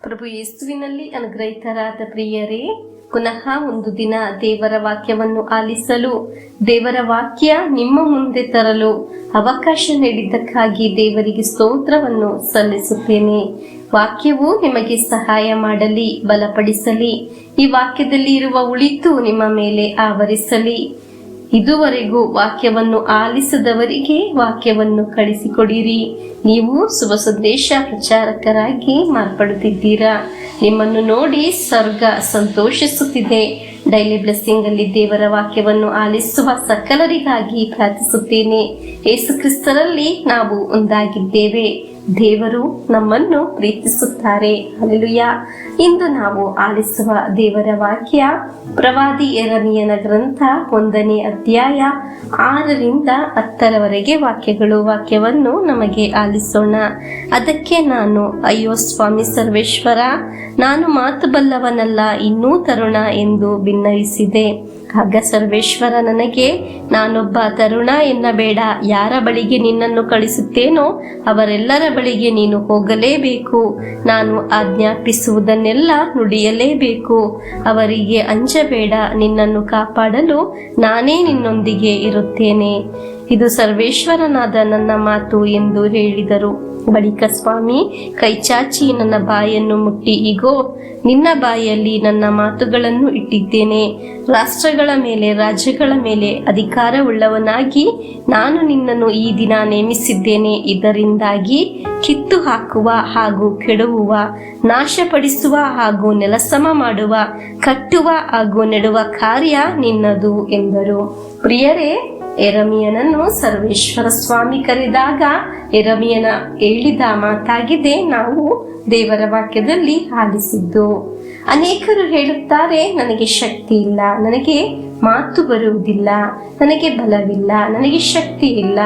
ಪ್ರಭು ಯೇಸುವಿನಲ್ಲಿ ಅನುಗ್ರಹಿತರಾದ ಪ್ರಿಯರೇ, ಪುನಃ ಒಂದು ದಿನ ದೇವರ ವಾಕ್ಯವನ್ನು ಆಲಿಸಲು, ದೇವರ ವಾಕ್ಯ ನಿಮ್ಮ ಮುಂದೆ ತರಲು ಅವಕಾಶ ನೀಡಿದ್ದಕ್ಕಾಗಿ ದೇವರಿಗೆ ಸ್ತೋತ್ರವನ್ನು ಸಲ್ಲಿಸುತ್ತೇನೆ. ವಾಕ್ಯವು ನಿಮಗೆ ಸಹಾಯ ಮಾಡಲಿ, ಬಲಪಡಿಸಲಿ. ಈ ವಾಕ್ಯದಲ್ಲಿ ಇರುವ ಉಳಿತು ನಿಮ್ಮ ಮೇಲೆ ಆವರಿಸಲಿ. ಇದುವರೆಗೂ ವಾಕ್ಯವನ್ನು ಆಲಿಸದವರಿಗೆ ವಾಕ್ಯವನ್ನು ಕಳಿಸಿಕೊಡಿರಿ. ನೀವು ಶುಭ ಸಂದೇಶ ಪ್ರಚಾರಕರಾಗಿ ಮಾರ್ಪಡುತ್ತಿದ್ದೀರಾ. ನಿಮ್ಮನ್ನು ನೋಡಿ ಸ್ವರ್ಗ ಸಂತೋಷಿಸುತ್ತಿದೆ. ಡೈಲಿ ಬ್ಲೆಸ್ಸಿಂಗ್ ಅಲ್ಲಿ ದೇವರ ವಾಕ್ಯವನ್ನು ಆಲಿಸುವ ಸಕಲರಿಗಾಗಿ ಪ್ರಾರ್ಥಿಸುತ್ತೇನೆ. ಯೇಸು ಕ್ರಿಸ್ತರಲ್ಲಿ ನಾವು ಒಂದಾಗಿದ್ದೇವೆ. ದೇವರು ನಮ್ಮನ್ನು ಪ್ರೀತಿಸುತ್ತಾರೆ. ಹಲ್ಲೆಲೂಯಾ. ಇಂದು ನಾವು ಆಲಿಸುವ ದೇವರ ವಾಕ್ಯ ಪ್ರವಾದಿ ಯೆರೆಮೀಯನ ಗ್ರಂಥ 1ನೇ ಅಧ್ಯಾಯ 6ರಿಂದ 10ರವರೆಗೆ ವಾಕ್ಯವನ್ನು ನಮಗೆ ಆಲಿಸೋಣ. ಅದಕ್ಕೆ ನಾನು, ಅಯ್ಯೋ ಸ್ವಾಮಿ ಸರ್ವೇಶ್ವರ, ನಾನು ಮಾತು ಬಲ್ಲವನಲ್ಲ, ಇನ್ನೂ ತರುಣ ಎಂದು ಭಿನ್ನವಿಸಿದೆ. ಆಗ ಸರ್ವೇಶ್ವರ ನನಗೆ, ನಾನೊಬ್ಬ ತರುಣ ಎನ್ನಬೇಡ, ಯಾರ ಬಳಿಗೆ ನಿನ್ನನ್ನು ಕಳಿಸುತ್ತೇನೋ ಅವರೆಲ್ಲರ ಬಳಿಗೆ ನೀನು ಹೋಗಲೇಬೇಕು. ನಾನು ಆಜ್ಞಾಪಿಸುವುದನ್ನೆಲ್ಲ ನುಡಿಯಲೇಬೇಕು. ಅವರಿಗೆ ಅಂಜಬೇಡ, ನಿನ್ನನ್ನು ಕಾಪಾಡಲು ನಾನೇ ನಿನ್ನೊಂದಿಗೆ ಇರುತ್ತೇನೆ. ಇದು ಸರ್ವೇಶ್ವರನಾದ ನನ್ನ ಮಾತು ಎಂದು ಹೇಳಿದರು. ಬಳಿಕ ಸ್ವಾಮಿ ಕೈಚಾಚಿ ನನ್ನ ಬಾಯನ್ನು ಮುಟ್ಟಿ, ಇಗೋ, ನಿನ್ನ ಬಾಯಲ್ಲಿ ನನ್ನ ಮಾತುಗಳನ್ನು ಇಟ್ಟಿದ್ದೇನೆ. ರಾಷ್ಟ್ರಗಳ ಮೇಲೆ, ರಾಜ್ಯಗಳ ಮೇಲೆ ಅಧಿಕಾರವುಳ್ಳವನಾಗಿ ನಾನು ನಿನ್ನನ್ನು ಈ ದಿನ ನೇಮಿಸಿದ್ದೇನೆ. ಇದರಿಂದಾಗಿ ಕಿತ್ತು ಹಾಕುವ ಹಾಗೂ ಕೆಡವುವ, ನಾಶಪಡಿಸುವ ಹಾಗೂ ನೆಲಸಮ ಮಾಡುವ, ಕಟ್ಟುವ ಹಾಗೂ ನೆಡುವ ಕಾರ್ಯ ನಿನ್ನದು ಎಂದರು. ಪ್ರಿಯರೇ, ಯೆರೆಮೀಯನನ್ನು ಸರ್ವೇಶ್ವರ ಸ್ವಾಮಿ ಕರೆದಾಗ ಯೆರೆಮೀಯನ ಹೇಳಿದ ಮಾತಾಗಿದೆ ನಾವು ದೇವರ ವಾಕ್ಯದಲ್ಲಿ ಆಲಿಸಿದ್ದು. ಅನೇಕರು ಹೇಳುತ್ತಾರೆ, ನನಗೆ ಶಕ್ತಿ ಇಲ್ಲ, ನನಗೆ ಮಾತು ಬರುವುದಿಲ್ಲ, ನನಗೆ ಬಲವಿಲ್ಲ, ನನಗೆ ಶಕ್ತಿ ಇಲ್ಲ,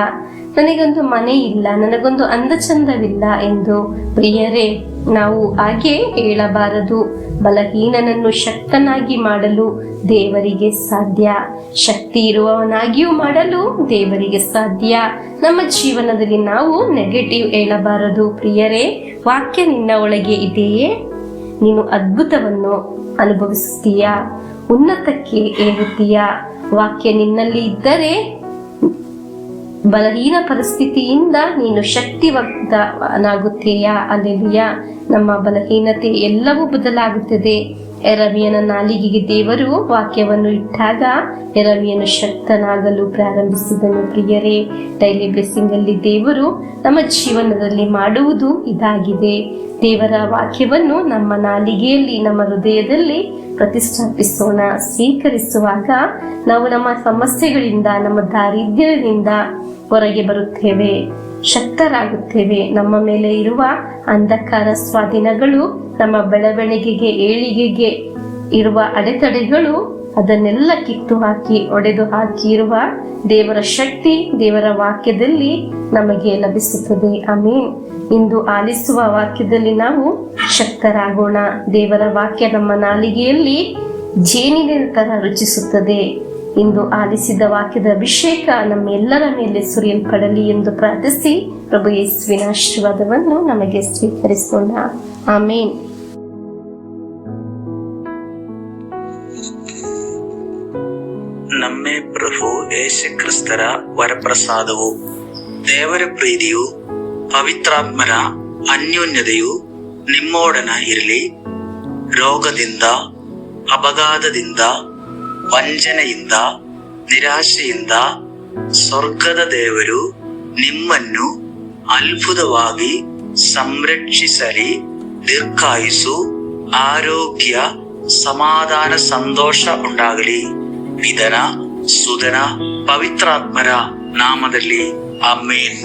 ನನಗೊಂದು ಮನೆ ಇಲ್ಲ, ನನಗೊಂದು ಅಂದಚಂದವಿಲ್ಲ ಎಂದು. ಪ್ರಿಯರೇ, ನಾವು ಹಾಗೆ ಹೇಳಬಾರದು. ಬಲಹೀನನನ್ನು ಶಕ್ತನಾಗಿ ಮಾಡಲು ದೇವರಿಗೆ ಸಾಧ್ಯ. ಶಕ್ತಿ ಇರುವವನಾಗಿಯೂ ಮಾಡಲು ದೇವರಿಗೆ ಸಾಧ್ಯ. ನಮ್ಮ ಜೀವನದಲ್ಲಿ ನಾವು ನೆಗೆಟಿವ್ ಹೇಳಬಾರದು. ಪ್ರಿಯರೇ, ವಾಕ್ಯ ನಿನ್ನ ಒಳಗೆ ಇದೆಯೇ? ನೀನು ಅದ್ಭುತವನ್ನು ಅನುಭವಿಸುತ್ತೀಯಾ? ಉನ್ನತಕ್ಕೆ ಏರುತ್ತೀಯಾ? ವಾಕ್ಯ ನಿನ್ನಲ್ಲಿ ಇದ್ದರೆ ಬಲಹೀನ ಪರಿಸ್ಥಿತಿಯಿಂದ ನೀನು ಶಕ್ತಿವಂತನಾಗುತ್ತೀಯಾ? ಅಲ್ಲೆಲೂಯಾ. ನಮ್ಮ ಬಲಹೀನತೆ ಎಲ್ಲವೂ ಬದಲಾಗುತ್ತದೆ. ಯೆರೆಮೀಯನ ನಾಲಿಗೆಗೆ ದೇವರು ವಾಕ್ಯವನ್ನು ಇಟ್ಟಾಗ ಯೆರೆಮೀಯನು ಶಕ್ತನಾಗಲು ಪ್ರಾರಂಭಿಸಿದನು. ಪ್ರಿಯರೇ, ಡೈಲಿ ಬ್ಲೆಸ್ಸಿಂಗ್ ಅಲ್ಲಿ ದೇವರು ನಮ್ಮ ಜೀವನದಲ್ಲಿ ಮಾಡುವುದು ಇದಾಗಿದೆ. ದೇವರ ವಾಕ್ಯವನ್ನು ನಮ್ಮ ನಾಲಿಗೆಯಲ್ಲಿ, ನಮ್ಮ ಹೃದಯದಲ್ಲಿ ಪ್ರತಿಷ್ಠಾಪಿಸೋಣ. ಸ್ವೀಕರಿಸುವಾಗ ನಾವು ನಮ್ಮ ಸಮಸ್ಯೆಗಳಿಂದ, ನಮ್ಮ ದಾರಿದ್ರ್ಯದಿಂದ ಹೊರಗೆ ಬರುತ್ತೇವೆ, ಶಕ್ತರಾಗುತ್ತೇವೆ. ನಮ್ಮ ಮೇಲೆ ಇರುವ ಅಂಧಕಾರ ಸ್ವಾಧೀನಗಳು, ನಮ್ಮ ಬೆಳವಣಿಗೆಗೆ, ಏಳಿಗೆಗೆ ಇರುವ ಅಡೆತಡೆಗಳು, ಅದನ್ನೆಲ್ಲ ಕಿತ್ತು ಹಾಕಿ, ಒಡೆದು ಹಾಕಿ ಇರುವ ದೇವರ ಶಕ್ತಿ ದೇವರ ವಾಕ್ಯದಲ್ಲಿ ನಮಗೆ ಲಭಿಸುತ್ತದೆ. ಆಮೀನ್. ಇಂದು ಆಲಿಸುವ ವಾಕ್ಯದಲ್ಲಿ ನಾವು ಶಕ್ತರಾಗೋಣ. ದೇವರ ವಾಕ್ಯ ನಮ್ಮ ನಾಲಿಗೆಯಲ್ಲಿ ಜೇನಿನ ತರ ರುಚಿಸುತ್ತದೆ. ಇಂದು ಆಲಿಸಿದ ವಾಕ್ಯದ ಅಭಿಷೇಕ ನಮ್ಮೆಲ್ಲರ ಮೇಲೆ ಸುರಿಯಲ್ಪಡಲಿ ಎಂದು ಪ್ರಾರ್ಥಿಸಿ ಪ್ರಭು ಯೇಸುವಿನ ಆಶೀರ್ವಾದವನ್ನು ನಮಗೆ ಸ್ವೀಕರಿಸೋಣ. ಆಮೇನ್. ನಮ್ಮ ಪ್ರಭು ಯೇಸು ಕ್ರಿಸ್ತರ ವರಪ್ರಸಾದವು, ದೇವರ ಪ್ರೀತಿಯು, ಪವಿತ್ರಾತ್ಮರ ಅನ್ಯೋನ್ಯತೆಯು ನಿಮ್ಮೊಡನ ಇರಲಿ. ರೋಗದಿಂದ, ಅಪಘಾತದಿಂದ, ವಂಚನೆಯಿಂದ, ನಿರಾಶೆಯಿಂದ ಸ್ವರ್ಗದ ದೇವರು ನಿಮ್ಮನ್ನು ಅದ್ಭುತವಾಗಿ ಸಂರಕ್ಷಿಸಲಿ. ದೀರ್ಘಾಯುಸ್ಸು, ಆರೋಗ್ಯ, ಸಮಾಧಾನ, ಸಂತೋಷ ಉಂಟಾಗಲಿ. ಪಿತನ, ಸುತನ, ಪವಿತ್ರಾತ್ಮರ ನಾಮದಲ್ಲಿ ಆಮೇನ್.